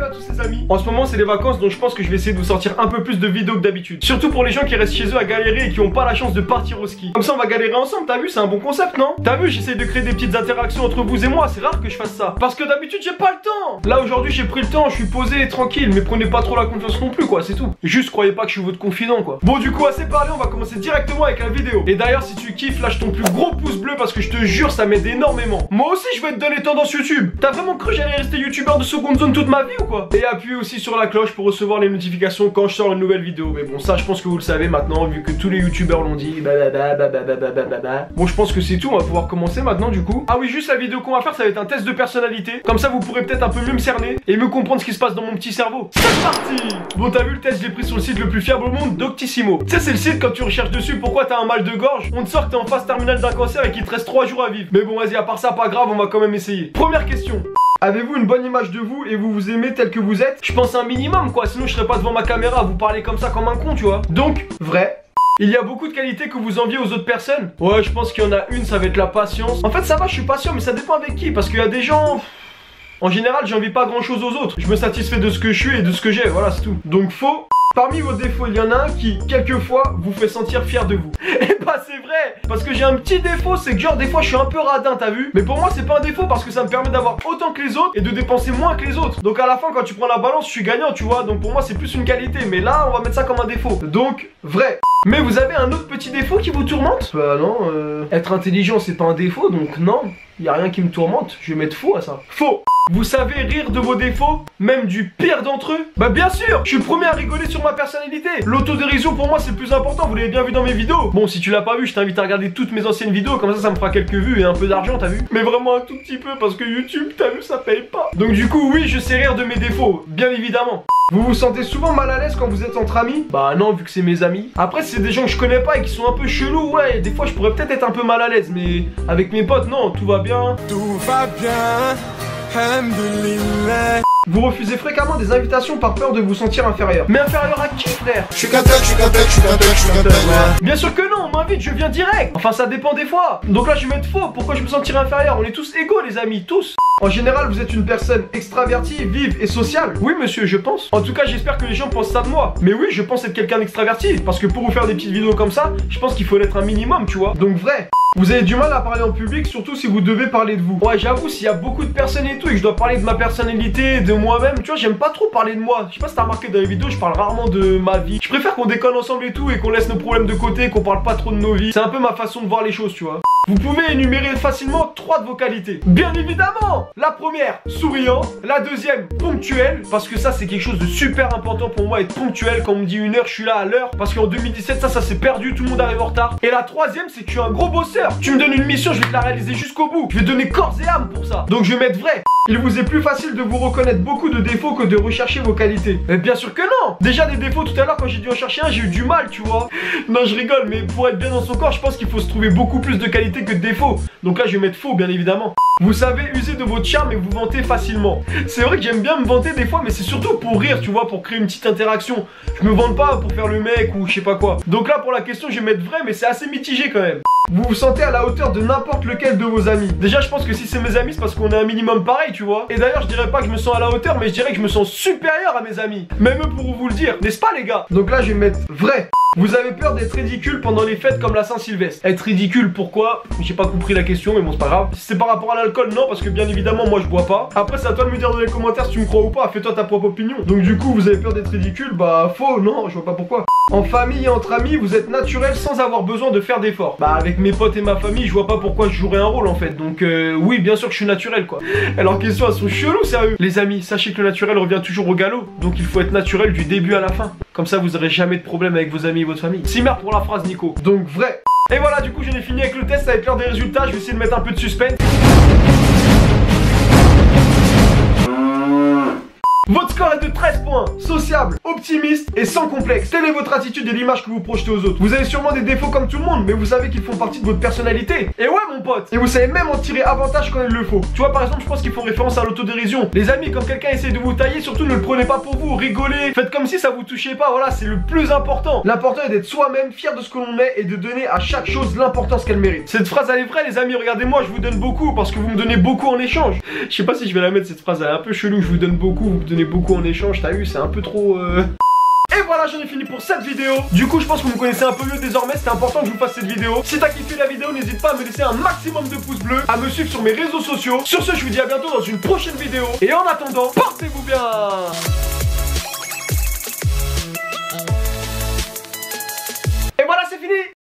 à tous les amis. En ce moment c'est les vacances, donc je pense que je vais essayer de vous sortir un peu plus de vidéos que d'habitude. Surtout pour les gens qui restent chez eux à galérer et qui n'ont pas la chance de partir au ski. Comme ça on va galérer ensemble, t'as vu, c'est un bon concept, non? T'as vu, j'essaie de créer des petites interactions entre vous et moi, c'est rare que je fasse ça. Parce que d'habitude j'ai pas le temps. Là aujourd'hui j'ai pris le temps, je suis posé et tranquille, mais prenez pas trop la confiance non plus quoi, c'est tout. Juste croyez pas que je suis votre confident quoi. Bon du coup assez parlé, on va commencer directement avec la vidéo. Et d'ailleurs si tu kiffes, lâche ton plus gros pouce bleu parce que je te jure ça m'aide énormément. Moi aussi je vais te donner tendance YouTube. T'as vraiment cru que j'allais rester youtubeur de seconde zone toute ma vie ou quoi? Et appuie aussi sur la cloche pour recevoir les notifications quand je sors une nouvelle vidéo. Mais bon ça je pense que vous le savez maintenant vu que tous les youtubeurs l'ont dit. Bon je pense que c'est tout, on va pouvoir commencer maintenant du coup. Ah oui juste la vidéo qu'on va faire ça va être un test de personnalité. Comme ça vous pourrez peut-être un peu mieux me cerner et me comprendre ce qui se passe dans mon petit cerveau. C'est parti. Bon t'as vu le test, je l'ai pris sur le site le plus fiable au monde, Doctissimo. Tu sais c'est le site quand tu recherches dessus pourquoi t'as un mal de gorge, on te sort que t'es en phase terminale d'un cancer et qu'il te reste 3 jours à vivre. Mais bon vas-y à part ça pas grave, on va quand même essayer. Première question. Avez-vous une bonne image de vous et vous vous aimez tel que vous êtes? Je pense un minimum quoi, sinon je serais pas devant ma caméra à vous parler comme ça comme un con tu vois. Donc, vrai. Il y a beaucoup de qualités que vous enviez aux autres personnes? Ouais je pense qu'il y en a une, ça va être la patience. En fait ça va, je suis patient mais ça dépend avec qui. Parce qu'il y a des gens... En général j'envie pas grand chose aux autres. Je me satisfais de ce que je suis et de ce que j'ai, voilà c'est tout. Donc faux. Parmi vos défauts, il y en a un qui, quelquefois, vous fait sentir fier de vous. Et bah c'est vrai. Parce que j'ai un petit défaut, c'est que genre des fois je suis un peu radin, t'as vu? Mais pour moi c'est pas un défaut parce que ça me permet d'avoir autant que les autres et de dépenser moins que les autres. Donc à la fin quand tu prends la balance, je suis gagnant, tu vois. Donc pour moi c'est plus une qualité. Mais là on va mettre ça comme un défaut. Donc, vrai. Mais vous avez un autre petit défaut qui vous tourmente? Bah non, être intelligent c'est pas un défaut, donc non. Y a rien qui me tourmente, je vais mettre faux à ça. Faux. Vous savez rire de vos défauts, même du pire d'entre eux? Bah bien sûr, je suis le premier à rigoler sur ma personnalité. L'autodérision pour moi c'est le plus important, vous l'avez bien vu dans mes vidéos. Bon si tu l'as pas vu, je t'invite à regarder toutes mes anciennes vidéos, comme ça me fera quelques vues et un peu d'argent, t'as vu? Mais vraiment un tout petit peu parce que YouTube, t'as vu, ça paye pas. Donc du coup oui, je sais rire de mes défauts, bien évidemment. Vous vous sentez souvent mal à l'aise quand vous êtes entre amis? Bah non, vu que c'est mes amis. Après si c'est des gens que je connais pas et qui sont un peu chelous, ouais, des fois je pourrais peut-être être un peu mal à l'aise. Mais avec mes potes, non, tout va bien. Tout va bien. Vous refusez fréquemment des invitations par peur de vous sentir inférieur. Mais inférieur à qui frère? Je suis qu'un thug, ouais. Bien sûr que non, on m'invite, je viens direct. Enfin ça dépend des fois. Donc là je vais mettre faux, pourquoi je me sentirais inférieur? On est tous égaux les amis, tous. En général vous êtes une personne extravertie, vive et sociale. Oui monsieur je pense. En tout cas j'espère que les gens pensent ça de moi. Mais oui je pense être quelqu'un d'extraverti. Parce que pour vous faire des petites vidéos comme ça, je pense qu'il faut l'être un minimum tu vois. Donc vrai. Vous avez du mal à parler en public, surtout si vous devez parler de vous. Ouais j'avoue s'il y a beaucoup de personnes et tout et que je dois parler de ma personnalité, de moi-même, tu vois j'aime pas trop parler de moi. Je sais pas si t'as remarqué dans les vidéos, je parle rarement de ma vie. Je préfère qu'on déconne ensemble et tout et qu'on laisse nos problèmes de côté, qu'on parle pas trop de nos vies. C'est un peu ma façon de voir les choses tu vois. Vous pouvez énumérer facilement 3 de vos qualités. Bien évidemment. La première, souriant. La deuxième, ponctuel. Parce que ça c'est quelque chose de super important pour moi, être ponctuel. Quand on me dit 1 heure, je suis là à l'heure. Parce qu'en 2017 ça s'est perdu, tout le monde arrive en retard. Et la troisième c'est que je suis un gros bosseur. Tu me donnes une mission, je vais te la réaliser jusqu'au bout. Je vais donner corps et âme pour ça. Donc je vais mettre vrai. Il vous est plus facile de vous reconnaître beaucoup de défauts que de rechercher vos qualités. Mais bien sûr que non. Déjà des défauts tout à l'heure quand j'ai dû en chercher un, j'ai eu du mal tu vois. Non je rigole, mais pour être bien dans son corps, je pense qu'il faut se trouver beaucoup plus de qualités que de défauts. Donc là je vais mettre faux bien évidemment. Vous savez user de votre charme et vous vanter facilement. C'est vrai que j'aime bien me vanter des fois, mais c'est surtout pour rire tu vois, pour créer une petite interaction. Je me vante pas pour faire le mec ou je sais pas quoi. Donc là pour la question je vais mettre vrai, mais c'est assez mitigé quand même. Vous vous sentez à la hauteur de n'importe lequel de vos amis. Déjà je pense que si c'est mes amis c'est parce qu'on est un minimum pareil tu vois. Et d'ailleurs je dirais pas que je me sens à la hauteur, mais je dirais que je me sens supérieur à mes amis. Même eux pourront vous le dire, n'est-ce pas les gars? Donc là je vais mettre vrai. Vous avez peur d'être ridicule pendant les fêtes comme la Saint-Sylvestre. Être ridicule pourquoi? J'ai pas compris la question mais bon c'est pas grave. Si c'est par rapport à l'alcool non, parce que bien évidemment moi je bois pas. Après c'est à toi de me dire dans les commentaires si tu me crois ou pas, fais-toi ta propre opinion. Donc du coup vous avez peur d'être ridicule? Bah faux, non, je vois pas pourquoi. En famille et entre amis vous êtes naturel sans avoir besoin de faire d'efforts. Bah avec mes potes et ma famille je vois pas pourquoi je jouerais un rôle en fait. Donc oui bien sûr que je suis naturel quoi. Alors question elles sont cheloues sérieux. Les amis sachez que le naturel revient toujours au galop. Donc il faut être naturel du début à la fin. Comme ça vous aurez jamais de problème avec vos amis et votre famille. Si merde pour la phrase Nico. Donc vrai. Et voilà du coup j'en ai fini avec le test, avec l'heure des résultats. Je vais essayer de mettre un peu de suspense. Votre score est de 13 points. Sociable, optimiste et sans complexe. Telle est votre attitude et l'image que vous projetez aux autres. Vous avez sûrement des défauts comme tout le monde, mais vous savez qu'ils font partie de votre personnalité. Et ouais mon pote, et vous savez même en tirer avantage quand il le faut. Tu vois par exemple, je pense qu'ils font référence à l'autodérision. Les amis, quand quelqu'un essaie de vous tailler, surtout ne le prenez pas pour vous, rigolez, faites comme si ça vous touchait pas, voilà, c'est le plus important. L'important est d'être soi-même, fier de ce que l'on est et de donner à chaque chose l'importance qu'elle mérite. Cette phrase elle est vraie les amis, regardez-moi, je vous donne beaucoup parce que vous me donnez beaucoup en échange. Je sais pas si je vais la mettre cette phrase, elle est un peu chelou, je vous donne beaucoup, vous me donnez beaucoup en échange, t'as vu, c'est un peu trop Et voilà, j'en ai fini pour cette vidéo. Du coup, je pense que vous me connaissez un peu mieux désormais. C'était important que je vous fasse cette vidéo. Si t'as kiffé la vidéo, n'hésite pas à me laisser un maximum de pouces bleus, à me suivre sur mes réseaux sociaux. Sur ce, je vous dis à bientôt dans une prochaine vidéo. Et en attendant, portez-vous bien.